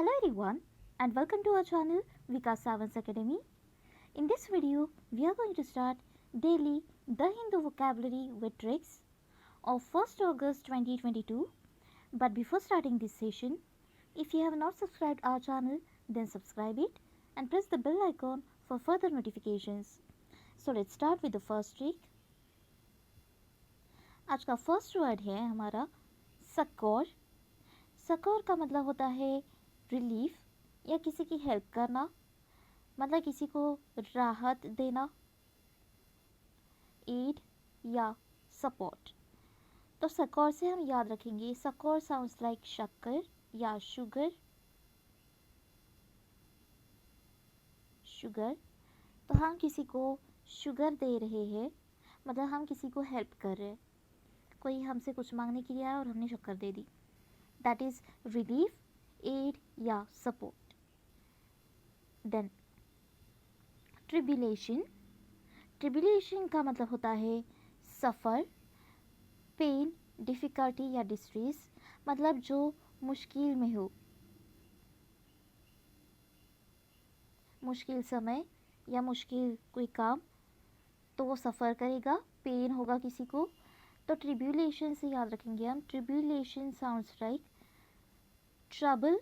Hello everyone and welcome to our channel Vikas Savans Academy. In this video, we are going to start daily The Hindu Vocabulary with Tricks of 1st August 2022. But before starting this session, if you have not subscribed our channel, then subscribe it and press the bell icon for further notifications. So let's start with the first trick. आज का first word है हमारा सक्कोर. सक्कोर का मतलब होता है relief या किसी की हेल्प करना, मतलब किसी को राहत देना, एड या सपोर्ट. तो सक्कोर से हम याद रखेंगे सक्कोर साउंड्स लाइक शक्कर या शुगर. शुगर तो हम किसी को शुगर दे रहे हैं, मतलब हम किसी को हेल्प कर रहे हैं. कोई हमसे कुछ मांगने के लिए आया और हमने शक्कर दे दी. दैट इज रिलीफ, एड या सपोर्ट. Then tribulation. ट्रिब्यूलेशन का मतलब होता है सफ़र, पेन, डिफ़िकल्टी या डिस्ट्रेस, मतलब जो मुश्किल में हो, मुश्किल समय या मुश्किल कोई काम, तो वो सफ़र करेगा, पेन होगा किसी को. तो ट्रिब्यूलेशन से याद रखेंगे हम. Tribulation sounds like trouble.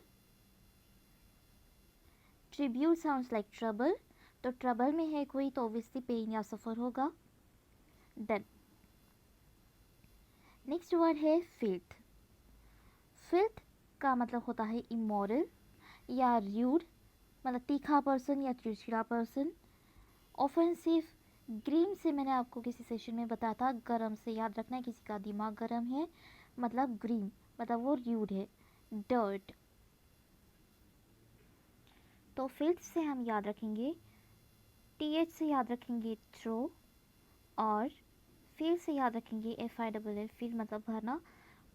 Tribule sounds like trouble. तो ट्रबल में है कोई तो ऑब्वियसली पेन या सफ़र होगा. देन नेक्स्ट वर्ड है फिल्थ. फिल्थ का मतलब होता है इमोरल या र्यूड, मतलब तीखा पर्सन या चिड़चिड़ा पर्सन. ऑफेंसिव. ग्रीम से मैंने आपको किसी सेशन में बताया था. गरम से याद रखना है, किसी का दिमाग गरम है मतलब ग्रीम, मतलब वो र्यूड है. डर्ट. तो फिल्थ से हम याद रखेंगे टीएच से याद रखेंगे थ्रो, और फिल से याद रखेंगे FILL. फिल मतलब भरना.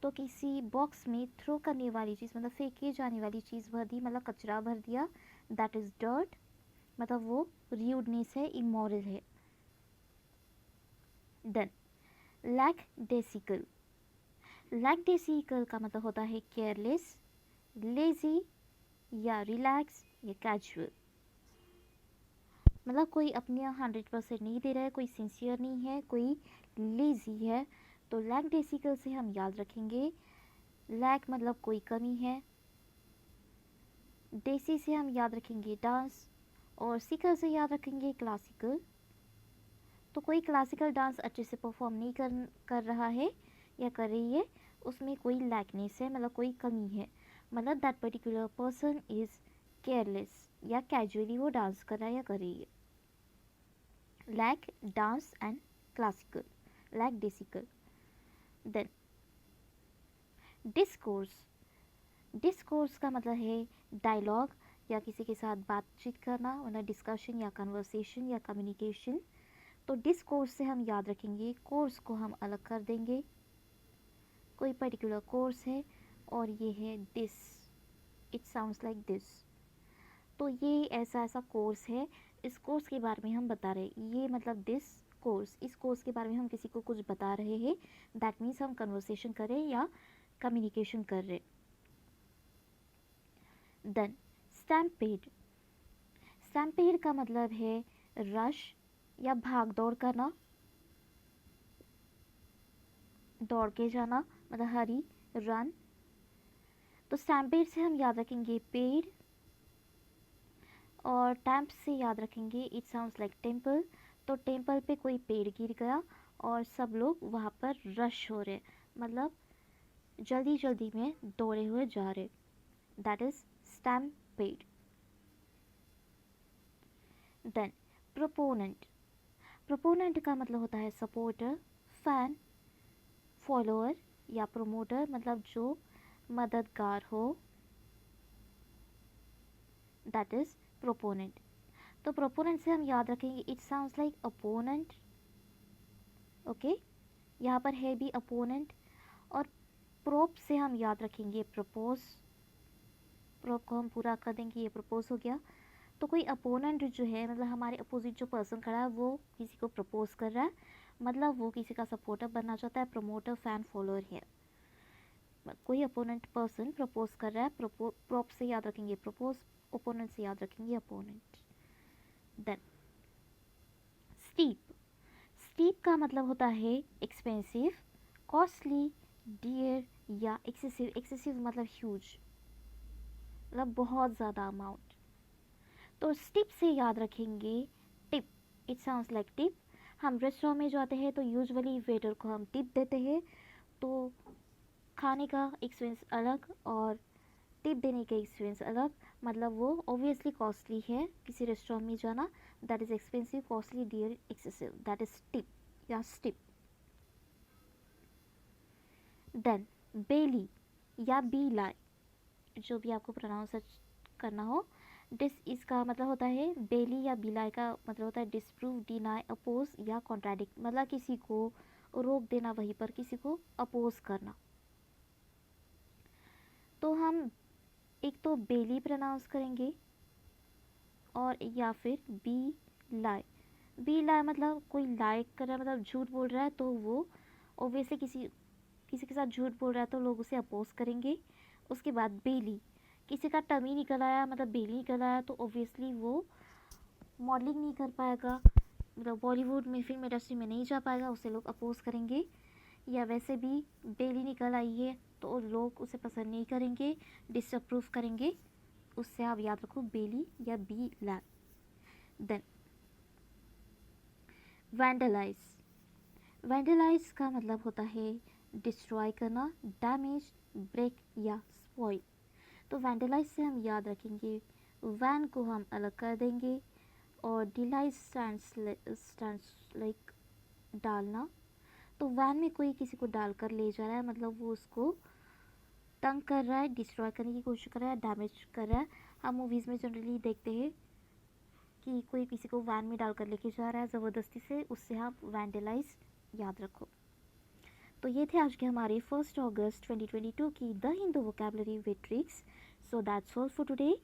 तो किसी बॉक्स में थ्रो करने वाली चीज़, मतलब फेंकी जाने वाली चीज़ भर दी, मतलब कचरा भर दिया. दैट इज़ डर्ट, मतलब वो र्यूडनेस है, इमोरल है. देन लैकडेसिकल. लैकडेसिकल का मतलब होता है केयरलेस, लेजी या रिलैक्स या कैजुअल, मतलब कोई अपने 100% नहीं दे रहा है, कोई सिंसियर नहीं है, कोई लेजी है. तो लैकडेसिकल से हम याद रखेंगे लैक मतलब कोई कमी है, देसी से हम याद रखेंगे डांस, और सिकल से याद रखेंगे क्लासिकल. तो कोई क्लासिकल डांस अच्छे से परफॉर्म नहीं कर रहा है या कर रही है, उसमें कोई लैकनेस है, मतलब कोई कमी है, मतलब that particular person is careless या कैजुअली वो डांस कर रहा है या कर रही है. Lack, dance and classical, lackadaisical. Then discourse. Discourse का मतलब है डायलॉग या किसी के साथ बातचीत करना, मतलब डिस्कशन या कन्वर्सेशन या कम्युनिकेशन. तो डिस्कोर्स से हम याद रखेंगे कोर्स को हम अलग कर देंगे. कोई पर्टिकुलर कोर्स है और ये है this, it sounds like this. तो ये ऐसा ऐसा कोर्स है, इस कोर्स के बारे में हम बता रहे हैं. ये मतलब दिस कोर्स, इस कोर्स के बारे में हम किसी को कुछ बता रहे हैं. दैट मीन्स हम कन्वर्सेशन कर रहे हैं या कम्युनिकेशन कर रहे. Then stampede. स्टैम्पेड का मतलब है रश या भाग दौड़ करना, दौड़ के जाना, मतलब हरी, रन. तो स्टैम्पेड से हम याद रखेंगे पेड़, और टैम्प से याद रखेंगे इट साउंड्स लाइक टेम्पल. तो टेम्पल पे कोई पेड़ गिर गया और सब लोग वहाँ पर रश हो रहे, मतलब जल्दी जल्दी में दौड़े हुए जा रहे. That is stampede. Then proponent. Proponent का मतलब होता है सपोर्टर, फैन, फॉलोअर या प्रमोटर, मतलब जो मददगार हो. That is proponent. तो प्रोपोनेंट से हम याद रखेंगे it sounds like opponent. Okay, यहाँ पर है भी अपोनेंट. और प्रोप से हम याद रखेंगे प्रपोज. प्रोप को हम पूरा कर देंगे, ये प्रपोज हो गया. तो कोई अपोनेंट जो है, मतलब हमारे अपोजिट जो पर्सन खड़ा है, वो किसी को प्रपोज कर रहा है, मतलब वो किसी का सपोर्टर बनना चाहता है, प्रमोटर, फैन, फॉलोअर है. कोई अपोनेंट पर्सन प्रपोज कर रहा है, प्रोप से याद रखेंगे प्रपोज, ओपोनेंट से याद रखेंगे अपोनेंट। देन स्टीप, स्टीप का मतलब होता है एक्सपेंसिव, कॉस्टली, डियर या एक्सेसिव। एक्सेसिव मतलब ह्यूज, मतलब बहुत ज़्यादा अमाउंट। तो स्टिप से याद रखेंगे tip, it sounds like tip. हम रेस्टोरेंट में जाते हैं तो यूजुअली वेटर को हम टिप देते हैं, तो खाने का एक्सपीरियंस अलग और टिप देने का एक्सपीरियंस अलग। मतलब वो ऑब्वियसली कॉस्टली है किसी रेस्टोरेंट में जाना, that is expensive, costly, dear, excessive, that is tip या स्टिप। देन बेली या बी लाई, जो भी आपको प्रोनाउंस करना हो। डिस इसका मतलब होता है बेली या बिलाई का मतलब होता है डिसप्रूव, डिनाई, अपोज या कॉन्ट्राडिक्ट, मतलब किसी को रोक देना, वहीं पर किसी को अपोज करना। तो हम एक तो बेली प्रोनाउंस करेंगे और या फिर बी लाई। बी लाई मतलब कोई लाई कर रहा है, मतलब झूठ बोल रहा है, तो वो ओब्वियसली किसी किसी के साथ झूठ बोल रहा है तो लोग उसे अपोज करेंगे। उसके बाद बेली, किसी का टमी निकल आया, मतलब बेली निकल आया, तो ऑब्वियसली वो मॉडलिंग नहीं कर पाएगा, मतलब बॉलीवुड में फिल्म इंडस्ट्री में नहीं जा पाएगा, उसे लोग अपोज करेंगे। या वैसे भी बेली निकल आई है तो लोग उसे पसंद नहीं करेंगे, डिसअप्रूव करेंगे। उससे आप याद रखो बेली या बी ला। देन वैंडलाइज, वैंडलाइज का मतलब होता है डिस्ट्रॉय करना, डैमेज, ब्रेक या स्पॉइल। तो वैंडलाइज से हम याद रखेंगे वैन को हम अलग कर देंगे और डिलाइज स्टैंड्स लाइक डालना। तो वैन में कोई किसी को डाल कर ले जा रहा है, मतलब वो उसको तंग कर रहा है, डिस्ट्रॉय करने की कोशिश कर रहा है, डैमेज कर रहा है। हम मूवीज़ में जनरली देखते हैं कि कोई किसी को वैन में डालकर लेके जा रहा है ज़बरदस्ती से, उससे हम वैंडलाइज याद रखो। तो ये थे आज के हमारे 1 अगस्त 2022 की the Hindu vocabulary with tricks. So that's all for today.